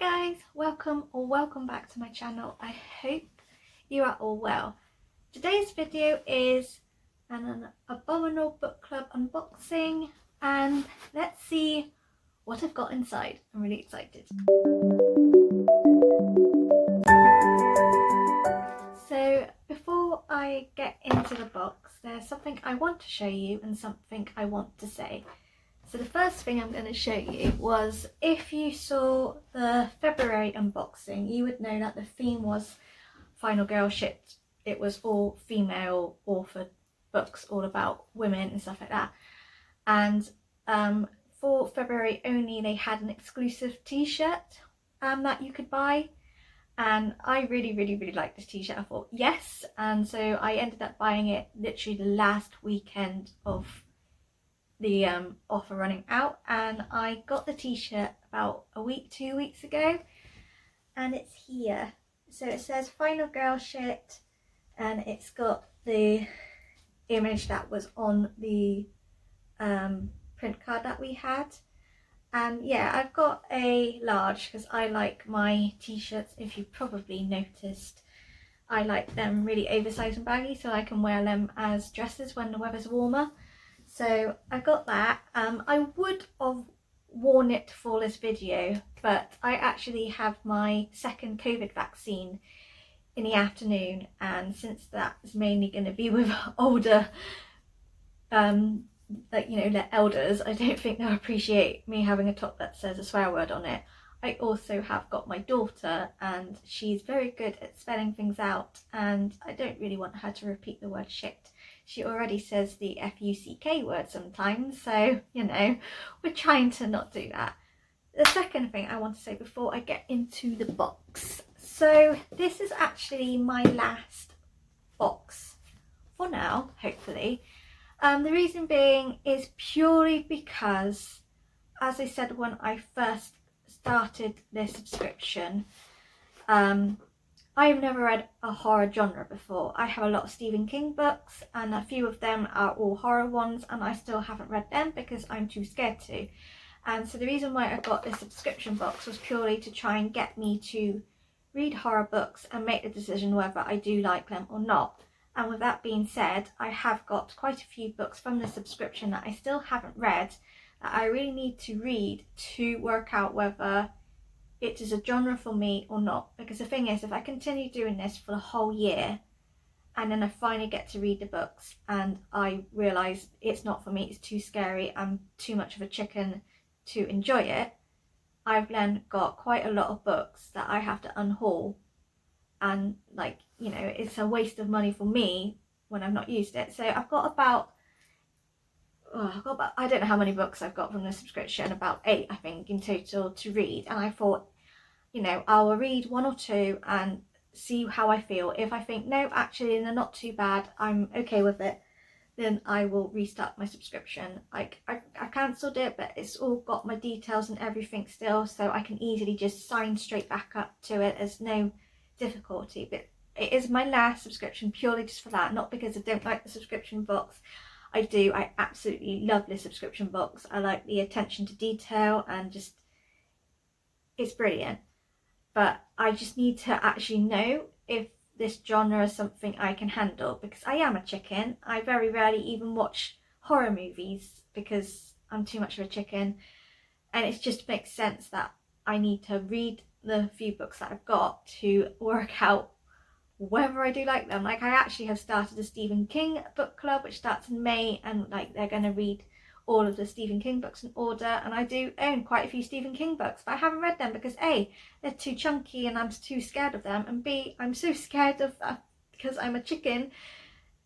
guys, welcome back to my channel. I hope you are all well. Today's video is an Abominable book club unboxing, and let's see what I've got inside. I'm really excited. So before I get into the box, there's something I want to show you and something I want to say. So the first thing I'm going to show you was, if you saw the February unboxing, you would know that the theme was Final Girl Shit. It was all female authored books, all about women and stuff like that. And for February only, they had an exclusive t-shirt that you could buy. And I really liked this t-shirt. I thought yes, and so I ended up buying it literally the last weekend of the offer running out, and I got the t-shirt about a week, 2 weeks ago, and it's here. So it says Final Girl Shit, and it's got the image that was on the print card that we had. And yeah, I've got a large because I like my t-shirts, if you probably noticed, I like them really oversized and baggy so I can wear them as dresses when the weather's warmer. So I got that. I would have worn it for this video, but I actually have my second COVID vaccine in the afternoon, and since that is mainly going to be with older, the elders, I don't think they'll appreciate me having a top that says a swear word on it. I also have got my daughter, and she's very good at spelling things out, and I don't really want her to repeat the word shit. She already says the F-U-C-K word sometimes, so, you know, we're trying to not do that. The second thing I want to say before I get into the box. So this is actually my last box for now, hopefully. The reason being is purely because, as I said when I first started this subscription, I've never read a horror genre before. I have a lot of Stephen King books, and a few of them are all horror ones, and I still haven't read them because I'm too scared to. And so the reason why I got this subscription box was purely to try and get me to read horror books and make the decision whether I do like them or not. And with that being said, I have got quite a few books from the subscription that I still haven't read, that I really need to read to work out whether it is a genre for me or not. Because the thing is, if I continue doing this for the whole year and then I finally get to read the books and I realise it's not for me, it's too scary, I'm too much of a chicken to enjoy it, I've then got quite a lot of books that I have to unhaul, and it's a waste of money for me when I've not used it. So I've got about I don't know how many books I've got from the subscription, about 8 I think in total to read, and I thought, I'll read 1 or 2 and see how I feel. If I think no, actually they're not too bad, I'm okay with it, then I will restart my subscription. I cancelled it, but it's all got my details and everything still, so I can easily just sign straight back up to it. There's no difficulty. But it is my last subscription purely just for that, not because I don't like the subscription box. I do. I absolutely love this subscription box. I like the attention to detail, and just, it's brilliant. But I just need to actually know if this genre is something I can handle, because I am a chicken. I very rarely even watch horror movies because I'm too much of a chicken, and it just makes sense that I need to read the few books that I've got to work out whether I do like them. I actually have started a Stephen King book club which starts in May, and they're going to read all of the Stephen King books in order, and I do own quite a few Stephen King books, but I haven't read them because A, they're too chunky and I'm too scared of them, and B, I'm so scared of because I'm a chicken,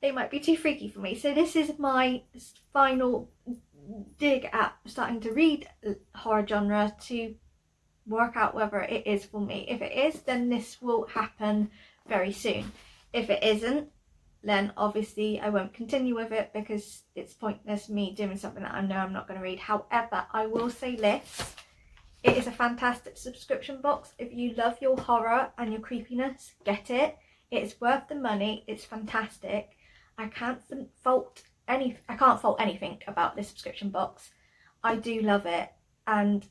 they might be too freaky for me. So this is my final dig at starting to read horror genre to work out whether it is for me. If it is, then this will happen very soon. If it isn't, then obviously I won't continue with it, because it's pointless me doing something that I know I'm not going to read. However, I will say this, it is a fantastic subscription box. If you love your horror and your creepiness, get it. It's worth the money. It's fantastic. I can't fault anything about this subscription box. I do love it, and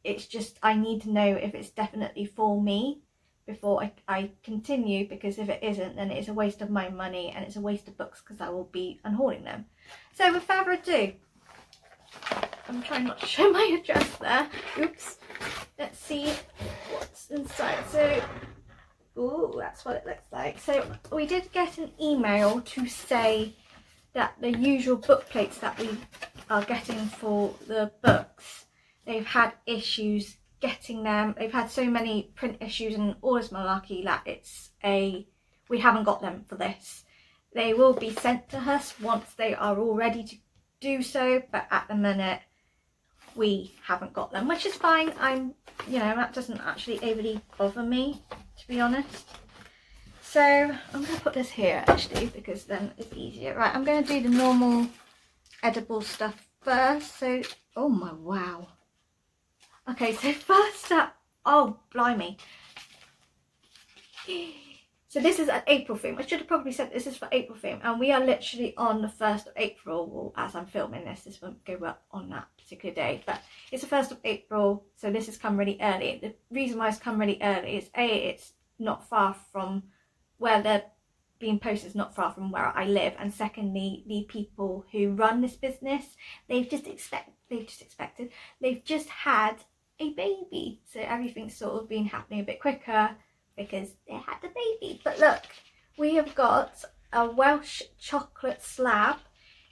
it's just I need to know if it's definitely for me before I continue, because if it isn't, then it's a waste of my money and it's a waste of books because I will be unhauling them. So with further ado, I'm trying not to show my address there. Oops. Let's see what's inside. So, ooh, that's what it looks like. So we did get an email to say that the usual book plates that we are getting for the books, they've had issues getting them. They've had so many print issues and all this malarkey that we haven't got them for this. They will be sent to us once they are all ready to do so, but at the minute we haven't got them, which is fine. That doesn't actually overly bother me, to be honest. So I'm going to put this here actually, because then it's easier. Right, I'm going to do the normal edible stuff first. So, oh my wow. Okay, so first up, oh blimey. So this is an April theme. I should have probably said this is for April theme, and we are literally on the 1st of April. Well, as I'm filming this won't go up on that particular day, but it's the 1st of April, so this has come really early. The reason why it's come really early is it's not far from where they're being posted, is not far from where I live, and secondly, the people who run this business, they've just had a baby, so everything's sort of been happening a bit quicker because they had the baby. But look, we have got a Welsh chocolate slab.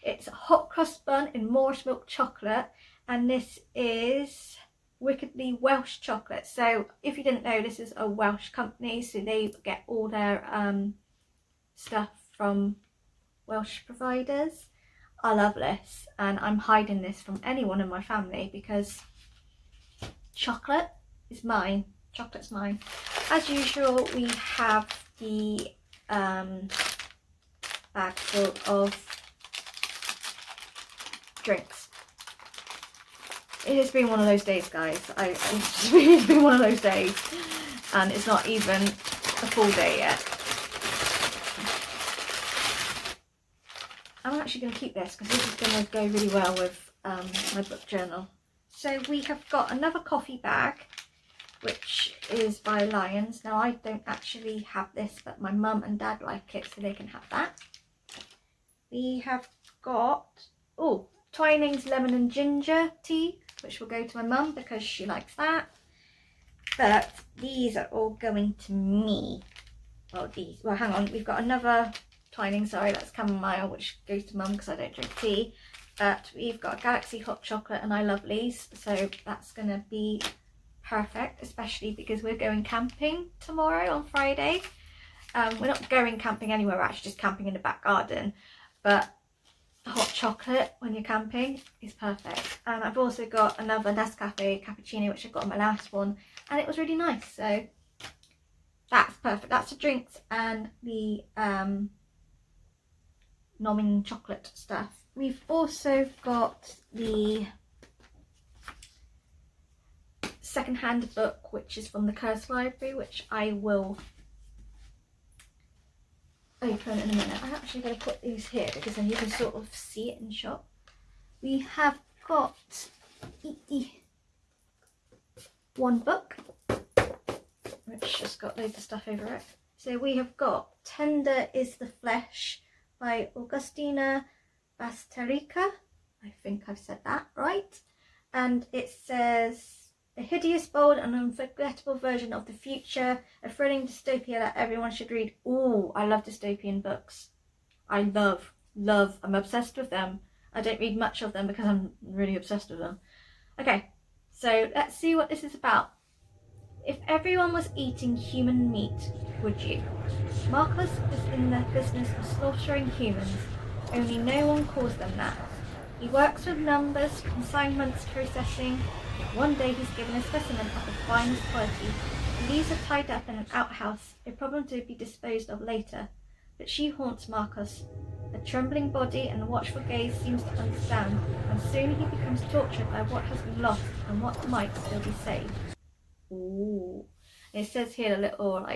It's a hot cross bun in Moorish milk chocolate, and this is Wickedly Welsh chocolate. So if you didn't know, this is a Welsh company, so they get all their stuff from Welsh providers. I love this, and I'm hiding this from anyone in my family because chocolate is mine. Chocolate's mine. As usual, we have the bag full of drinks. It has been one of those days, guys. It's really been one of those days, and it's not even a full day yet. I'm actually going to keep this because this is going to go really well with my book journal. So we have got another coffee bag, which is by Lions. Now I don't actually have this, but my mum and dad like it, so they can have that. We have got, oh, Twinings lemon and ginger tea, which will go to my mum because she likes that. But these are all going to me. Well, hang on, we've got another Twinings, sorry, that's chamomile, which goes to mum because I don't drink tea. But we've got a Galaxy hot chocolate and I Lovelies, so that's going to be perfect, especially because we're going camping tomorrow on Friday. We're not going camping anywhere, we're actually just camping in the back garden, but hot chocolate when you're camping is perfect. And I've also got another Nescafe cappuccino, which I got on my last one, and it was really nice, so that's perfect. That's the drinks and the nomming chocolate stuff. We've also got the second-hand book, which is from the Curse Library, which I will open in a minute. I'm actually going to put these here because then you can sort of see it in shop. We have got one book, which has got loads of stuff over it. So we have got Tender is the Flesh by Augustina Basterica. I think I've said that right. And it says, a hideous, bold and unforgettable version of the future, a thrilling dystopia that everyone should read. Ooh, I love dystopian books. I love, I'm obsessed with them. I don't read much of them because I'm really obsessed with them. Okay, so let's see what this is about. If everyone was eating human meat, would you? Marcus is in the business of slaughtering humans, only no one calls them that. He works with numbers, consignments, processing. One day he's given a specimen of the finest quality. The leaves are tied up in an outhouse, a problem to be disposed of later. But she haunts Marcus. A trembling body and a watchful gaze seems to understand, and soon he becomes tortured by what has been lost and what might still be saved. Ooh. And it says here a little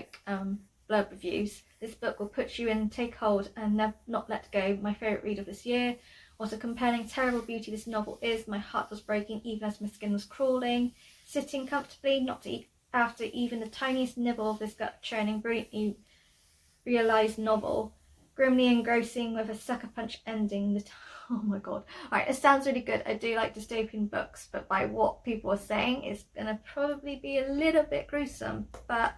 blurb reviews. This book will put you in, take hold and not let go. My favourite read of this year. What a compelling, terrible beauty this novel is. My heart was breaking even as my skin was crawling. sitting comfortably, not to eat after even the tiniest nibble of this gut-churning, brilliantly realised novel, grimly engrossing with a sucker punch ending. Oh my god. Alright, it sounds really good. I do like dystopian books, but by what people are saying, it's going to probably be a little bit gruesome. But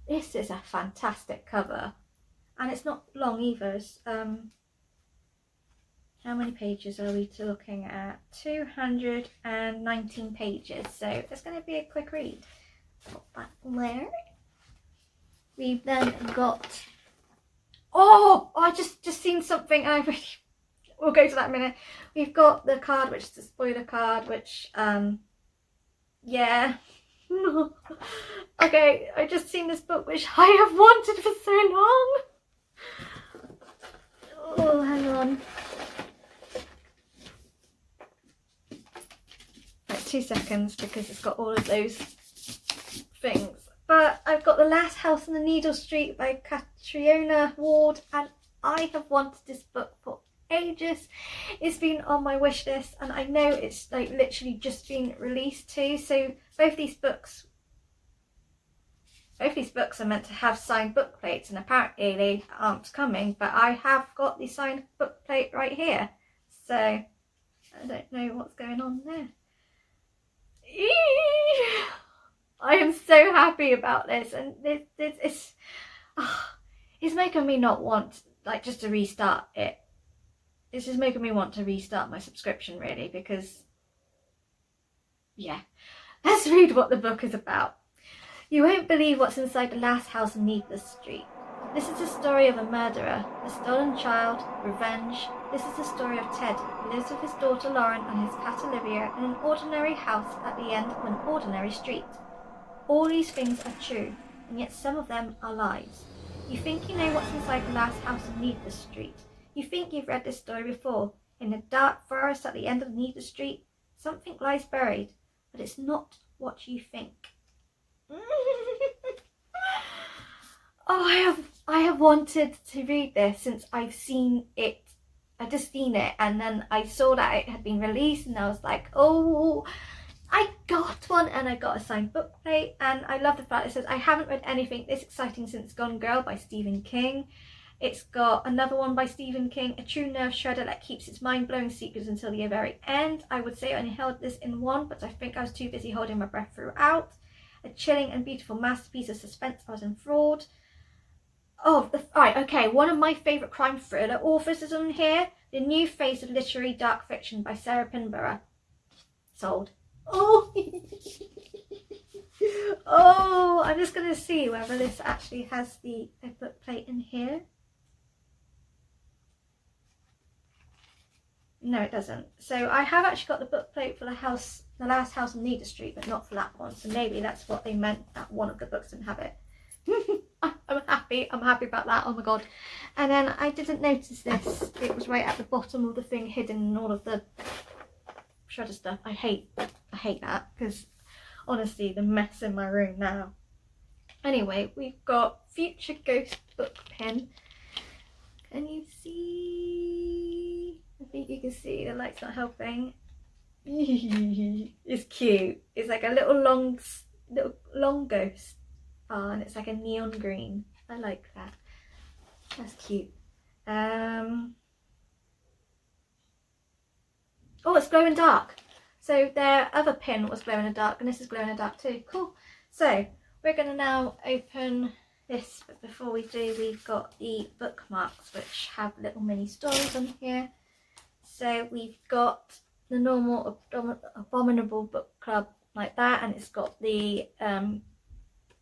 this is a fantastic cover. And it's not long either. It's, how many pages are we looking at? 219 pages. So it's going to be a quick read. Put that there. We've then got... Oh, I just seen something. We'll go to that in a minute. We've got the card, which is the spoiler card, which, yeah. Okay, I just seen this book, which I have wanted for so long. Oh, hang on. Like 2 seconds, because it's got all of those things. But I've got The Last House on the Needle Street by Catriona Ward, and I have wanted this book for ages. It's been on my wish list, and I know it's like literally just been released too. So both these books are meant to have signed book plates, and apparently they aren't coming, but I have got the signed book plate right here. So I don't know what's going on there. I am so happy about this, and it's making me not want like just to restart it. It's just making me want to restart my subscription, really, because yeah. Let's read what the book is about. You won't believe what's inside the last house on Needless Street. This is the story of a murderer, a stolen child, revenge. This is the story of Ted, who lives with his daughter Lauren and his cat Olivia in an ordinary house at the end of an ordinary street. All these things are true, and yet some of them are lies. You think you know what's inside the last house on Needless Street. You think you've read this story before. In the dark forest at the end of Needless Street, something lies buried, but it's not what you think. Oh, I have wanted to read this since I've seen it. I just seen it, and then I saw that it had been released, and I was like, oh, I got one, and I got a signed book plate. And I love the fact it says, I haven't read anything this exciting since Gone Girl by Stephen King. It's got another one by Stephen King, a true nerve shredder that keeps its mind-blowing secrets until the very end. I would say I only held this in one, but I think I was too busy holding my breath throughout. A chilling and beautiful masterpiece of suspense. I was enthralled. Oh, alright, okay, one of my favourite crime thriller authors is on here. The New Face of Literary Dark Fiction by Sarah Pinborough. Sold. Oh, oh, I'm just going to see whether this actually has the book plate in here. No, it doesn't. So I have actually got the book plate for the Last House on Needle Street, but not for that one. So maybe that's what they meant, that one of the books didn't have it. I'm happy about that. Oh my god. And then I didn't notice this. It was right at the bottom of the thing, hidden in all of the shredder stuff. I hate that, because honestly, the mess in my room now. Anyway, we've got Future Ghost book pin. Can you see? I think you can see, the light's not helping. It's cute. It's like a little long ghost. Oh, and it's like a neon green. I like that. That's cute. Oh, it's glow in dark. So their other pin was glow in the dark, and this is glow in the dark too. Cool. So we're going to now open this, but before we do, we've got the bookmarks, which have little mini stories on here. So we've got the normal Abominable book club like that, and it's got the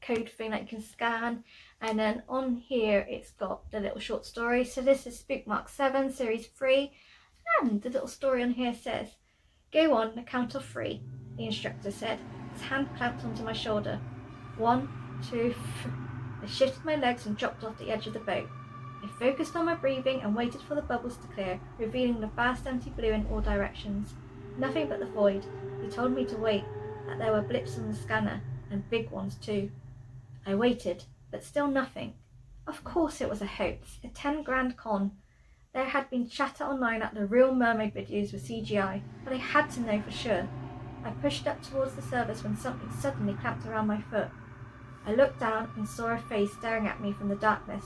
code thing that you can scan, and then on here it's got the little short story. So this is Spookmark 7 series 3, and the little story on here says, go on the count of 3, the instructor said, his hand clamped onto my shoulder. 1, 2, 3. I shifted my legs and dropped off the edge of the boat. I focused on my breathing and waited for the bubbles to clear, revealing the vast empty blue in all directions. Nothing but the void. He told me to wait, that there were blips on the scanner, and big ones too. I waited, but still nothing. Of course it was a hoax, a 10 grand con. There had been chatter online that the real mermaid videos were CGI, but I had to know for sure. I pushed up towards the surface when something suddenly clamped around my foot. I looked down and saw a face staring at me from the darkness.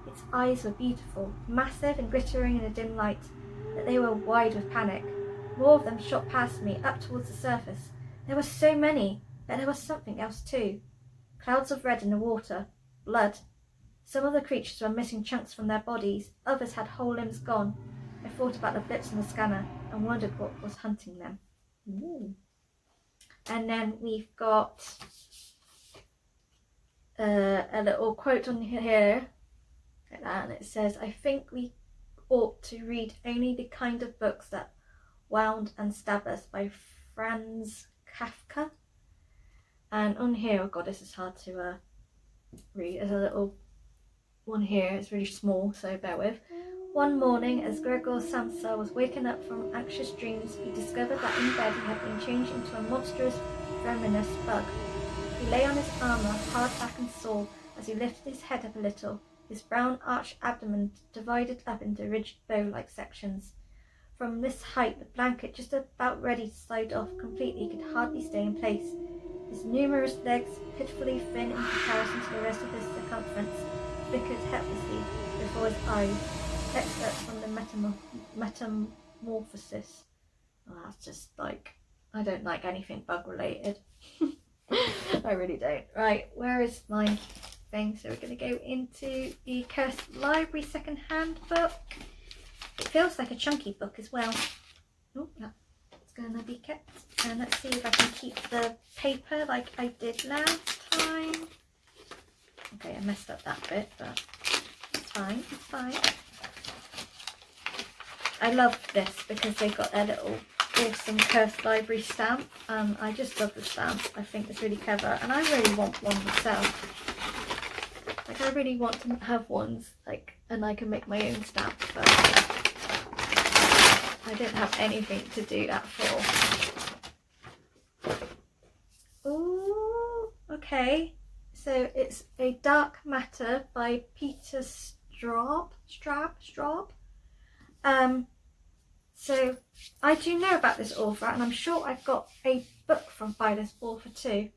Its eyes were beautiful, massive and glittering in the dim light, but they were wide with panic. More of them shot past me, up towards the surface. There were so many, but there was something else too. Clouds of red in the water. Blood. Some of the creatures were missing chunks from their bodies. Others had whole limbs gone. I thought about the blips in the scanner and wondered what was hunting them. Ooh. And then we've got a little quote on here, like that, and it says, I think we ought to read only the kind of books that wound and stab us, by Franz Kafka. And on here, oh god, this is hard to read. There's a little one here, it's really small, so bear with. One morning, as Gregor Samsa was waking up from anxious dreams, he discovered that in bed he had been changed into a monstrous, venomous bug. He lay on his armour, hard back and sore, as he lifted his head up a little, his brown arched abdomen divided up into rigid bow-like sections. From this height, the blanket, just about ready to slide off completely, could hardly stay in place. His numerous legs, pitifully thin in comparison to the rest of his circumference, flickered helplessly before his eyes, excerpts from the metamorphosis. Oh, that's just like, I don't like anything bug related. I really don't. Right, where is my thing? So we're going to go into the Cursed Library second-hand book. It feels like a chunky book as well. Oh, that's going to be kept. And let's see if I can keep the paper like I did last time. Okay, I messed up that bit, but it's fine, it's fine. I love this because they got their little awesome Cursed Library stamp. I just love the stamp. I think it's really clever, and I really want one myself. Like, I really want to have ones, like, and I can make my own stamp, but I don't have anything to do that for. Ooh, okay. So it's A Dark Matter by Peter Straub. So I do know about this author, and I'm sure I've got a book by this author too.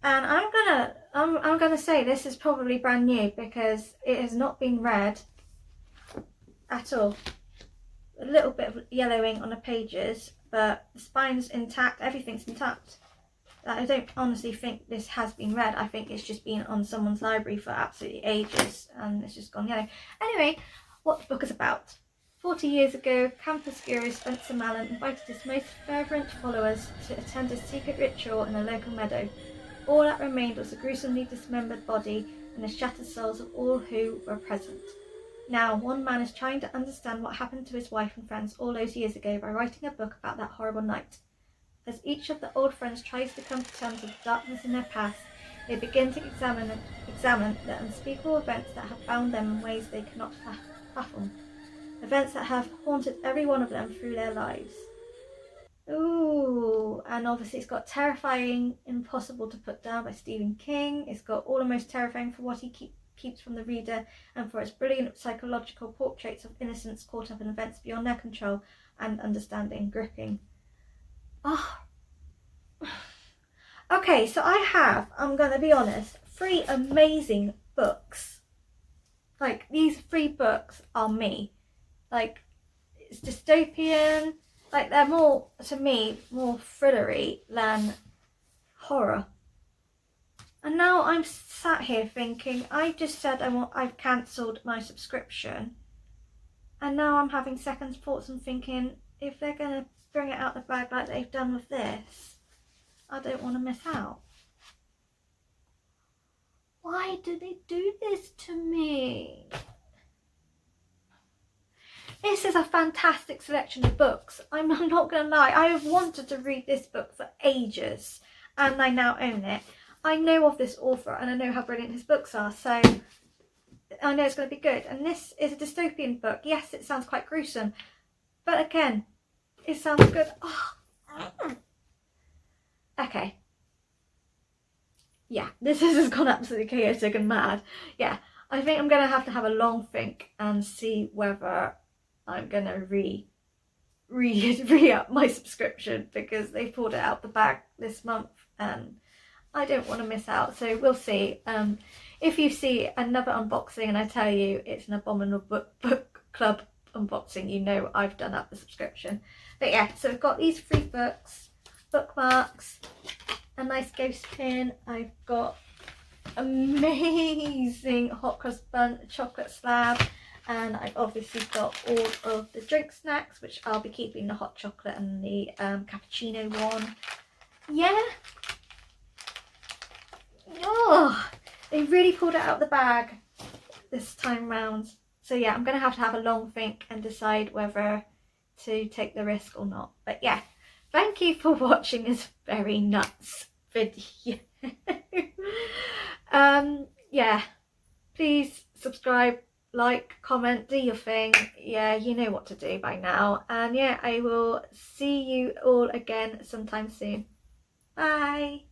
And I'm gonna say this is probably brand new because it has not been read at all. A little bit of yellowing on the pages, but the spine's intact, everything's intact. I don't honestly think this has been read. I think it's just been on someone's library for absolutely ages and it's just gone yellow. Anyway, what the book is about. 40 years ago, campus guru Spencer Mallon invited his most fervent followers to attend a secret ritual in a local meadow. All that remained was a gruesomely dismembered body and the shattered souls of all who were present. Now, one man is trying to understand what happened to his wife and friends all those years ago by writing a book about that horrible night. As each of the old friends tries to come to terms with the darkness in their past, they begin to examine the unspeakable events that have bound them in ways they cannot fathom. Events that have haunted every one of them through their lives. Ooh, and obviously it's got Terrifying, Impossible to Put Down by Stephen King. It's got All the Most Terrifying for what he keeps from the reader and for its brilliant psychological portraits of innocents caught up in events beyond their control and understanding. Gripping. Oh. Okay, so I'm going to be honest, 3 amazing books. Like, these 3 books are me. Like, it's dystopian. Like, they're more, to me, more thrillery than horror. And now I'm sat here thinking, I just said I've cancelled my subscription. And now I'm having second thoughts and thinking, if they're going to bring it out the bag like they've done with this, I don't want to miss out. Why do they do this to me? This is a fantastic selection of books. I'm not going to lie, I have wanted to read this book for ages and I now own it. I know of this author and I know how brilliant his books are, so I know it's going to be good. And this is a dystopian book. Yes, it sounds quite gruesome, but again, it sounds good. Oh. Okay. Yeah, this has gone absolutely chaotic and mad. Yeah, I think I'm going to have a long think and see whether I'm going to re-up my subscription because they pulled it out the bag this month and I don't want to miss out. So we'll see. If you see another unboxing and I tell you it's an Abominable book club unboxing, you know I've done up the subscription. But yeah, so I've got these 3 books, bookmarks, a nice ghost pin. I've got amazing hot cross bun chocolate slab, and I've obviously got all of the drink snacks, which I'll be keeping the hot chocolate and the cappuccino one. Yeah. Oh, they really pulled it out of the bag this time round. So yeah, I'm going to have a long think and decide whether to take the risk or not. But yeah, thank you for watching this very nuts video. Yeah, please subscribe, like, comment, do your thing. Yeah, you know what to do by now. And yeah, I will see you all again sometime soon. Bye.